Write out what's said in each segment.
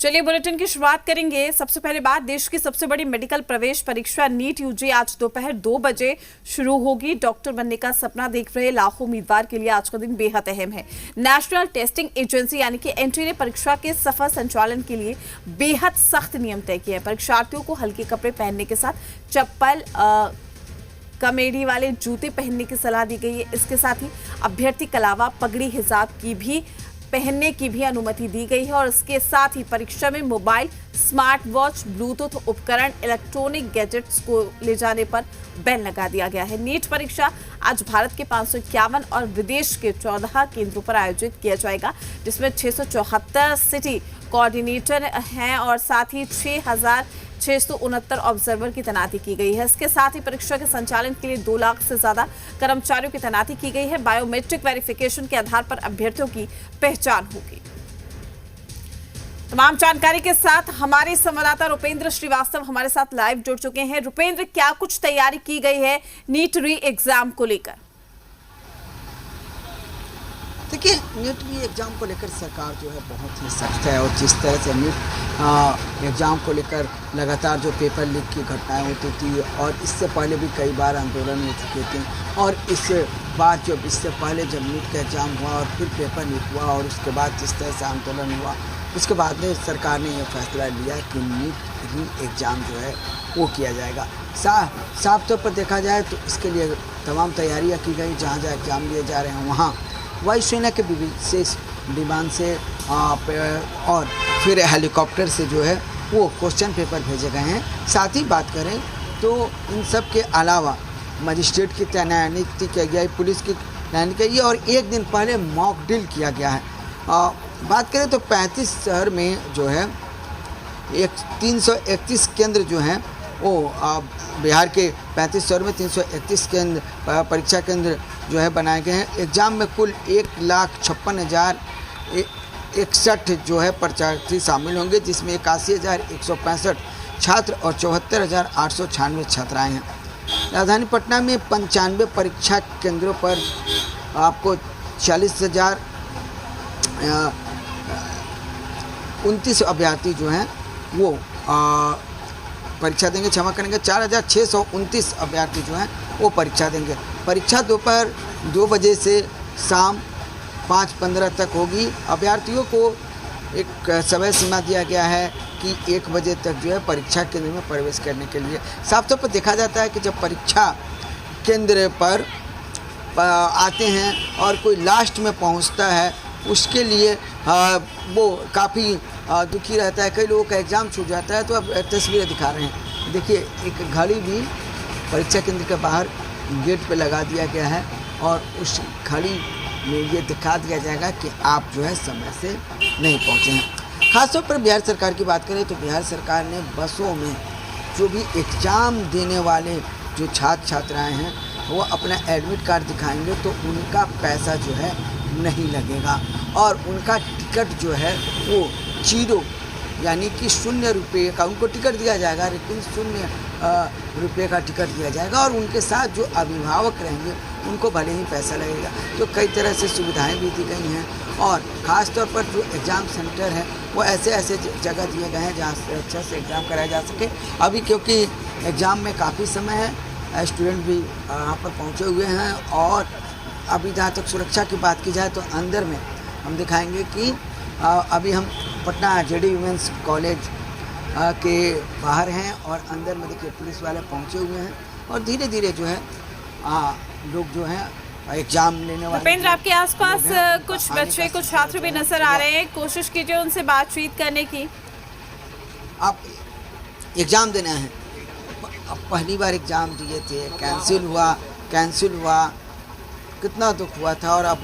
चलिए बुलेटिन की शुरुआत करेंगे। सबसे पहले बात, देश की सबसे बड़ी मेडिकल प्रवेश परीक्षा नीट यूजी आज दोपहर 2 बजे शुरू होगी। डॉक्टर बनने का सपना देख रहे लाखों उम्मीदवार के लिए आज का दिन बेहद अहम है। नेशनल टेस्टिंग एजेंसी यानी कि एनटीए ने परीक्षा के सफल संचालन के लिए बेहद सख्त नियम तय किए हैं। परीक्षार्थियों को हल्के कपड़े पहनने के साथ चप्पल कमेडी वाले जूते पहनने की सलाह दी गई है। इसके साथ ही अभ्यर्थी के अलावा पगड़ी हिजाब की भी पहनने की भी अनुमति दी गई है और इसके साथ ही परीक्षा में मोबाइल, स्मार्ट वॉच, ब्लूटूथ उपकरण, इलेक्ट्रॉनिक गैजेट्स को ले जाने पर बैन लगा दिया गया है। नीट परीक्षा आज भारत के 551 और विदेश के 14 केंद्रों पर आयोजित किया जाएगा, जिसमें 674 सिटी कोऑर्डिनेटर हैं और साथ ही 6,669 ऑब्जर्वर की तैनाती की गई है। इसके साथ ही परीक्षा के संचालन के लिए 2 लाख से ज्यादा कर्मचारियों की तैनाती की गई है। बायोमेट्रिक वेरिफिकेशन के आधार पर अभ्यर्थियों की पहचान होगी। तमाम जानकारी के साथ हमारे संवाददाता रुपेंद्र श्रीवास्तव हमारे साथ लाइव जुड़ चुके हैं। रुपेंद्र, क्या कुछ तैयारी की गई है नीट री एग्जाम को लेकर? देखिए, नीट री एग्ज़ाम को लेकर सरकार जो है बहुत ही सख्त है और जिस तरह से नीट एग्ज़ाम को लेकर लगातार जो पेपर लीक की घटनाएं होती थी और इससे पहले भी कई बार आंदोलन हो चुके थे और इससे पहले जब नीट का एग्ज़ाम हुआ और फिर पेपर लीक हुआ और उसके बाद जिस तरह से आंदोलन हुआ, उसके बाद में सरकार ने यह फैसला लिया कि नीट री एग्ज़ाम जो है वो किया जाएगा। साफ तौर पर देखा जाए तो इसके लिए तमाम तैयारियाँ की गई। जहाँ जहाँ एग्ज़ाम लिए जा रहे हैं वहाँ वायुसेना के विशेष विमान से और फिर हेलीकॉप्टर से जो है वो क्वेश्चन पेपर भेजे गए हैं। साथ ही बात करें तो इन सब के अलावा मजिस्ट्रेट की तैनाती की गई, पुलिस की तैनाती की गई और एक दिन पहले मॉक ड्रिल किया गया है। बात करें तो 35 शहर में जो है 331 केंद्र जो हैं वो बिहार के 35 शहर में 331 केंद्र परीक्षा केंद्र जो है बनाए गए हैं। एग्ज़ाम में कुल 1,56,061 जो है परीक्षार्थी शामिल होंगे, जिसमें 81,165 छात्र और 74,896 छात्राएं हैं। राजधानी पटना में 95 परीक्षा केंद्रों पर आपको 40,029 अभ्यर्थी जो हैं वो परीक्षा देंगे। क्षमा करेंगे, 4,629 अभ्यर्थी जो हैं वो परीक्षा देंगे। परीक्षा दोपहर 2 बजे से शाम 5:15 तक होगी। अभ्यर्थियों को एक समय सीमा दिया गया है कि 1 बजे तक जो है परीक्षा केंद्र में प्रवेश करने के लिए। साफ तौर पर देखा जाता है कि जब परीक्षा केंद्र पर आते हैं और कोई लास्ट में पहुंचता है, उसके लिए वो काफ़ी दुखी रहता है। कई लोगों का एग्ज़ाम छूट जाता है। तो अब तस्वीरें दिखा रहे हैं, देखिए एक घड़ी भी परीक्षा केंद्र के बाहर गेट पे लगा दिया गया है और उस घड़ी में ये दिखा दिया जाएगा कि आप जो है समय से नहीं पहुँचे हैं। खासतौर पर बिहार सरकार की बात करें तो बिहार सरकार ने बसों में जो भी एग्ज़ाम देने वाले जो छात्र छात्राएँ हैं वो अपना एडमिट कार्ड दिखाएंगे तो उनका पैसा जो है नहीं लगेगा और उनका टिकट जो है वो 0 यानी कि 0 रुपये का उनको टिकट दिया जाएगा, लेकिन 0 रुपये का टिकट दिया जाएगा और उनके साथ जो अभिभावक रहेंगे उनको भले ही पैसा लगेगा। तो कई तरह से सुविधाएं भी दी गई हैं और ख़ास तौर पर जो एग्ज़ाम सेंटर है वो ऐसे जगह दिए गए हैं जहाँ से अच्छा से एग्ज़ाम कराया जा सके। अभी क्योंकि एग्ज़ाम में काफ़ी समय है, स्टूडेंट भी यहाँ पर पहुँचे हुए हैं और अभी जहाँ तक सुरक्षा की बात की जाए तो अंदर में हम दिखाएंगे कि अभी हम पटना जेडी वुमेंस कॉलेज के बाहर हैं और अंदर में देखिए पुलिस वाले पहुंचे हुए हैं और धीरे धीरे जो है लोग जो हैं एग्जाम लेने वाले। रुपेंद्र, आपके आसपास कुछ बच्चे, कुछ छात्र भी नजर आ रहे हैं, कोशिश कीजिए उनसे बातचीत करने की। आप एग्ज़ाम देना है, पहली बार एग्ज़ाम दिए थे, कैंसिल हुआ, कितना दुख हुआ था और अब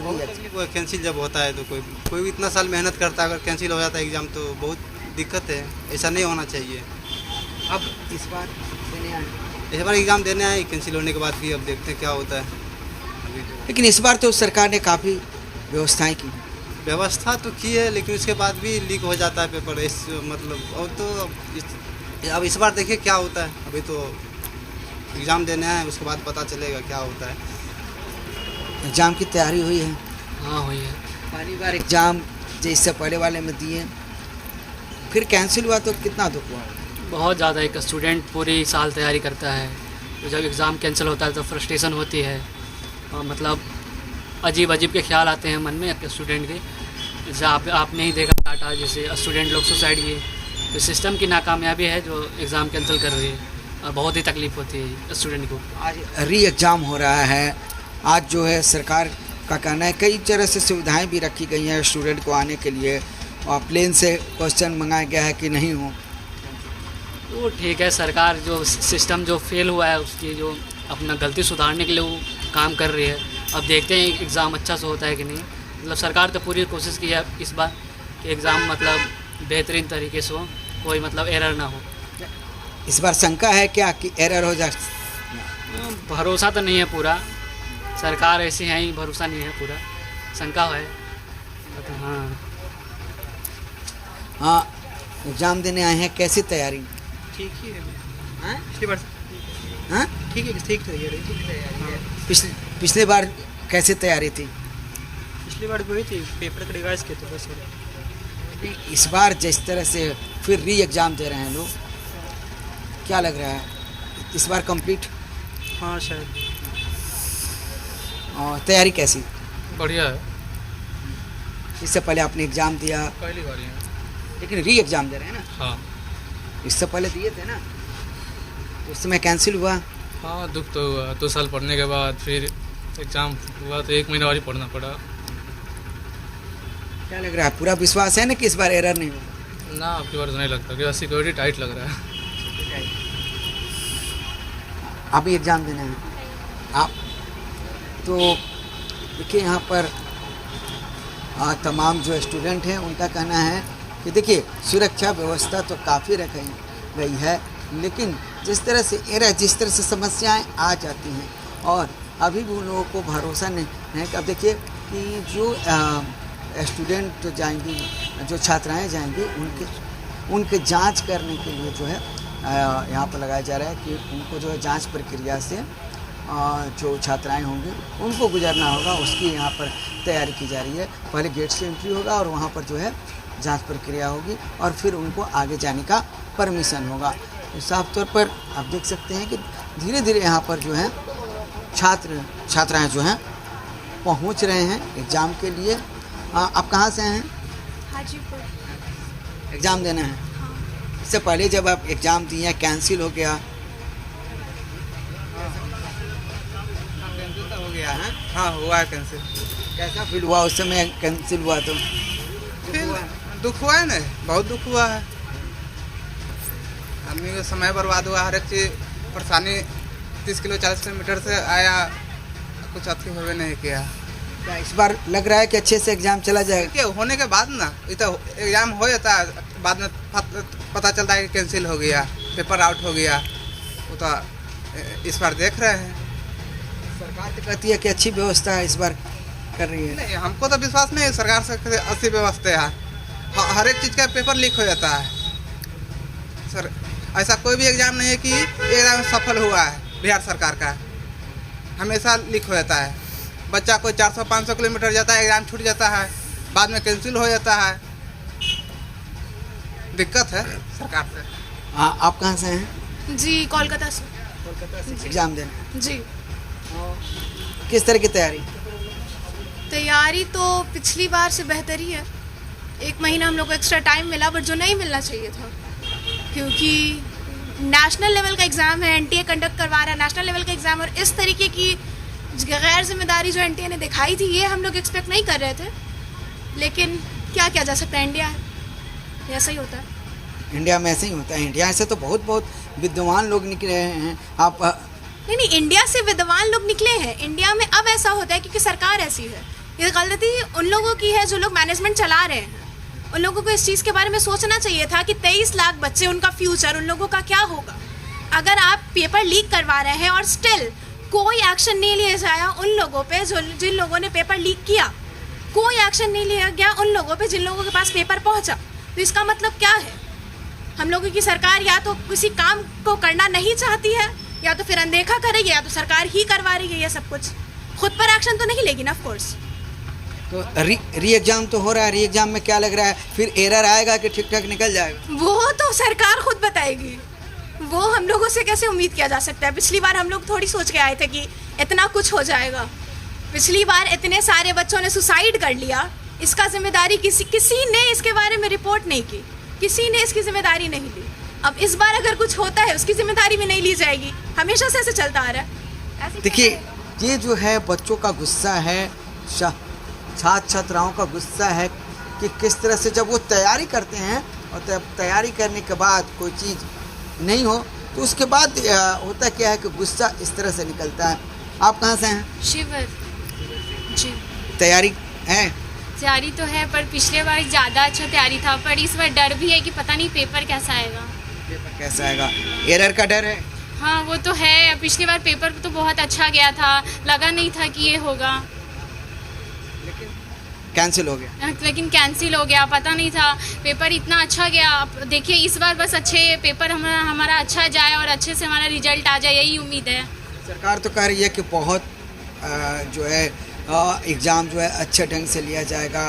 कैंसिल जब होता है तो कोई इतना साल मेहनत करता है, अगर कैंसिल हो जाता है एग्ज़ाम तो बहुत दिक्कत है। ऐसा नहीं होना चाहिए। अब इस बार एग्ज़ाम देने आए, कैंसिल होने के बाद भी अब देखते हैं क्या होता है। लेकिन इस बार तो सरकार ने काफ़ी व्यवस्थाएं की। व्यवस्था तो की है, लेकिन उसके बाद भी लीक हो जाता है पेपर। इस मतलब और तो अब इस बार देखिए क्या होता है। अभी तो एग्ज़ाम देने आए, उसके बाद पता चलेगा क्या होता है। एग्ज़ाम की तैयारी हुई है? हाँ हुई है। पहली बार एग्ज़ाम जो इससे पहले वाले में दिए? फिर कैंसिल हुआ तो कितना दुख हुआ? बहुत ज़्यादा। एक स्टूडेंट पूरी साल तैयारी करता है, तो जब एग्ज़ाम कैंसिल होता है तो फ्रस्ट्रेशन होती है और मतलब अजीब अजीब के ख्याल आते हैं मन में एक स्टूडेंट के। जैसे आपने ही देखा टाटा जैसे स्टूडेंट लोग सुसाइड किए, तो सिस्टम की नाकामयाबी है जो एग्ज़ाम कैंसिल कर रही है और बहुत ही तकलीफ़ होती है स्टूडेंट को। आज री एग्ज़ाम हो रहा है, आज जो है सरकार का कहना है कई तरह से सुविधाएं भी रखी गई हैं स्टूडेंट को आने के लिए, और प्लेन से क्वेश्चन मंगाया गया है कि नहीं हो। तो ठीक है, सरकार जो सिस्टम जो फेल हुआ है उसकी जो अपना गलती सुधारने के लिए वो काम कर रही है। अब देखते हैं एग्ज़ाम अच्छा से होता है कि नहीं। मतलब सरकार तो पूरी कोशिश की है इस बार कि एग्ज़ाम मतलब बेहतरीन तरीके से हो, कोई मतलब एरर ना हो। इस बार शंका है क्या कि एरर हो जाए? भरोसा तो नहीं है पूरा, सरकार ऐसी है ही, भरोसा नहीं है पूरा, शंका है। तो हाँ, एग्ज़ाम देने आए हैं, कैसी तैयारी? ठीक ही है। हाँ? पिछली बार हाँ? ठीक है, ठीक तैयारी। पिछले बार कैसी तैयारी थी? पिछली बार वही थी, पेपर का रिवाइज किए थे बस। इस बार जिस तरह से फिर री एग्ज़ाम दे रहे हैं लोग, क्या लग रहा है इस बार कंप्लीट? हाँ शायद। और तैयारी कैसी? बढ़िया है। इससे पहले आपने एग्ज़ाम दिया, पहली बार है। लेकिन री एग्ज़ाम दे रहे हैं ना? हाँ इससे पहले दिए थे ना, तो उस समय कैंसिल हुआ। हाँ, दुख तो हुआ। 2 साल पढ़ने के बाद फिर एग्ज़ाम हुआ तो 1 महीना और ही पढ़ना पड़ा। क्या लग रहा है, पूरा विश्वास है ना कि इस बार एरर नहीं होगा? ना, आपकी बार तो नहीं लगता कि सिक्योरिटी टाइट लग रहा है। अभी एग्ज़ाम देना है आप, तो देखिए यहाँ पर तमाम जो स्टूडेंट हैं उनका कहना है कि देखिए सुरक्षा व्यवस्था तो काफ़ी रखी गई है, लेकिन जिस तरह से एरर, जिस तरह से समस्याएं आ जाती हैं, और अभी भी उन लोगों को भरोसा नहीं है। अब देखिए कि जो स्टूडेंट जो जाएंगी, जो छात्राएं जाएंगी, उनके जांच करने के लिए जो है यहाँ पर लगाया जा रहा है कि उनको जो है जांच प्रक्रिया से जो छात्राएं होंगी उनको गुजरना होगा, उसकी यहाँ पर तैयारी की जा रही है। पहले गेट से एंट्री होगा और वहाँ पर जो है जांच प्रक्रिया होगी और फिर उनको आगे जाने का परमिशन होगा। तो साफ तौर पर आप देख सकते हैं कि धीरे धीरे यहाँ पर जो है छात्राएं जो हैं पहुँच रहे हैं एग्ज़ाम के लिए। आप कहाँ से हैं? हाजीपुर। एग्ज़ाम देना है। इससे पहले जब आप एग्ज़ाम दिए कैंसिल हो गया, हो गया है। हाँ, हुआ है कैंसिल। कैसा फील हुआ उस समय कैंसिल हुआ तो? दुख हुआ है ना, बहुत दुख हुआ है। आदमी का समय बर्बाद हुआ, हर एक चीज़ परेशानी। 30 किलो 40 किलोमीटर से आया, कुछ अच्छी हुए नहीं किया। क्या इस बार लग रहा है कि अच्छे से एग्ज़ाम चला जाएगा? क्या होने के बाद ना, तो एग्ज़ाम हो जाता है, बाद में पता चलता है कि कैंसिल हो गया, पेपर आउट हो गया। वो तो इस बार देख रहे हैं। सरकार तो कहती है कि अच्छी व्यवस्था है इस बार कर रही है। नहीं, हमको तो विश्वास नहीं है सरकार से अच्छी व्यवस्था है। हर एक चीज़ का पेपर लीक हो जाता है सर। ऐसा कोई भी एग्ज़ाम नहीं है कि एग्ज़ाम सफल हुआ है बिहार सरकार का, हमेशा लीक हो जाता है। बच्चा कोई 400-500 किलोमीटर जाता है, एग्ज़ाम छूट जाता है, बाद में कैंसिल हो जाता है। दिक्कत है सरकार से। हाँ, आप कहाँ से हैं? जी, कोलकाता से। कोलकाता से एग्ज़ाम देने। जी, किस तरह की तैयारी? तैयारी तो पिछली बार से बेहतर ही है। 1 महीना हम लोग को एक्स्ट्रा टाइम मिला, बट जो नहीं मिलना चाहिए था, क्योंकि नेशनल लेवल का एग्ज़ाम है, एनटीए कंडक्ट करवा रहा है नेशनल लेवल का एग्ज़ाम, और इस तरीके की गैर जिम्मेदारी जो एनटीए ने दिखाई थी, ये हम लोग एक्सपेक्ट नहीं कर रहे थे। लेकिन क्या किया जा सकता है, इंडिया है, ऐसा ही होता है। इंडिया में ऐसे ही होता है। इंडिया से तो बहुत विद्वान लोग निकले हैं। आप नहीं, इंडिया से विद्वान लोग निकले हैं। इंडिया में अब ऐसा होता है क्योंकि सरकार ऐसी है। ये गलती उन लोगों की है जो लोग मैनेजमेंट चला रहे हैं। उन लोगों को इस चीज़ के बारे में सोचना चाहिए था कि 23 लाख बच्चे, उनका फ्यूचर, उन लोगों का क्या होगा। अगर आप पेपर लीक करवा रहे हैं और स्टिल कोई एक्शन नहीं लिया जाया उन लोगों पे जिन लोगों ने पेपर लीक किया, कोई एक्शन नहीं लिया गया उन लोगों पे जिन लोगों के पास पेपर पहुंचा, तो इसका मतलब क्या है? हम लोगों की सरकार या तो किसी काम को करना नहीं चाहती है, या तो फिर अनदेखा करेगी, या तो सरकार ही करवा रही है ये सब कुछ। खुद पर एक्शन तो नहीं लेगी ना, ऑफ कोर्स। तो री एग्जाम तो हो रहा है, री एग्जाम में क्या लग रहा है, फिर एरर आएगा कि ठीक ठाक निकल जाएगा? वो तो सरकार खुद बताएगी, वो हम लोगों से कैसे उम्मीद किया जा सकता है। पिछली बार हम लोग थोड़ी सोच के आए थे कि इतना कुछ हो जाएगा। पिछली बार इतने सारे बच्चों ने सुसाइड कर लिया, इसका जिम्मेदारी किसी ने इसके बारे में रिपोर्ट नहीं की, किसी ने इसकी जिम्मेदारी नहीं ली। अब इस बार अगर कुछ होता है उसकी जिम्मेदारी भी नहीं ली जाएगी। हमेशा से ऐसे चलता आ रहा है। ऐसे देखिए, ये जो है बच्चों का गुस्सा है, छात्र छात्राओं का गुस्सा है कि किस तरह से जब वो तैयारी करते हैं और तैयारी करने के बाद कोई चीज़ नहीं हो तो उसके बाद होता क्या है कि गुस्सा इस तरह से निकलता है। आप कहाँ से हैं? शिवर जी। तैयारी है? तैयारी तो है, पर पिछले बार ज़्यादा अच्छा तैयारी था, पर इस बार डर भी है कि पता नहीं पेपर कैसा आएगा। पेपर कैसा आएगा, एरर का डर है? हाँ वो तो है। पिछली बार पेपर तो बहुत अच्छा गया था, लगा नहीं था कि ये होगा, कैंसिल हो गया। लेकिन कैंसिल हो गया। पता नहीं था, पेपर इतना अच्छा गया। अब देखिए इस बार बस अच्छे पेपर हमारा अच्छा जाए और अच्छे से हमारा रिजल्ट आ जाए, यही उम्मीद है। सरकार तो कह रही है कि बहुत जो है एग्ज़ाम जो है अच्छे ढंग से लिया जाएगा,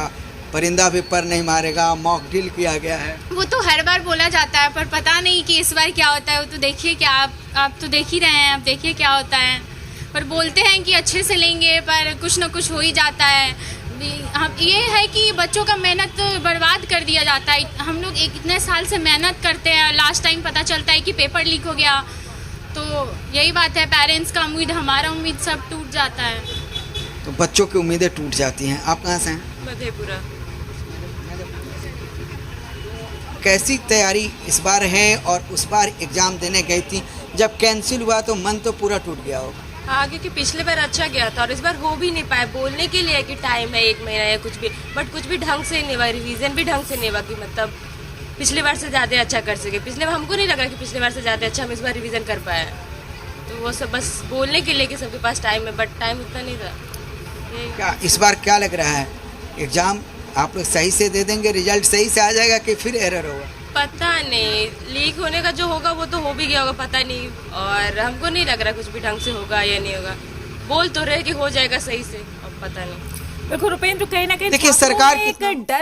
परिंदा भी पर नहीं मारेगा, मॉक ड्रिल किया गया है। वो तो हर बार बोला जाता है, पर पता नहीं कि इस बार क्या होता है। वो तो देखिए क्या आप तो देख ही रहे हैं, आप देखिए क्या होता है। पर बोलते हैं कि अच्छे से लेंगे, पर कुछ ना कुछ हो ही जाता है। हम ये है कि बच्चों का मेहनत बर्बाद कर दिया जाता है। हम लोग इतने साल से मेहनत करते हैं, लास्ट टाइम पता चलता है कि पेपर लीक हो गया। तो यही बात है, पेरेंट्स का उम्मीद, हमारा उम्मीद सब टूट जाता है। तो बच्चों की उम्मीदें टूट जाती हैं। आप कहाँ से हैं? मधेपुरा। कैसी तैयारी इस बार है और उस बार एग्ज़ाम देने गई थी, जब कैंसिल हुआ तो मन तो पूरा टूट गया होगा? हाँ, क्योंकि पिछले बार अच्छा गया था और इस बार हो भी नहीं पाए। बोलने के लिए कि टाइम है 1 महीना या कुछ भी, बट कुछ भी ढंग से नहीं हुआ, रिवीजन भी ढंग से नहीं हुआ कि मतलब पिछले बार से ज़्यादा अच्छा कर सके। पिछले बार हमको नहीं लगा कि पिछले बार से ज़्यादा अच्छा हम इस बार रिवीजन कर पाए। तो वो सब बस बोलने के लिए कि सबके पास टाइम है, बट टाइम उतना नहीं था। क्या इस बार क्या लग रहा है, एग्ज़ाम आप लोग सही से दे देंगे, रिजल्ट सही से आ जाएगा कि फिर एरर होगा? पता नहीं, लीक होने का जो होगा वो तो हो भी गया होगा, पता नहीं। और हमको नहीं लग रहा कुछ भी ढंग से होगा या नहीं होगा। बोल तो रहे कि हो जाएगा सही से, अब पता नहीं। बिल्कुल रुपेंद्र, कहीं ना कहीं देखिए, छात्रों सरकार में कितना- एक डर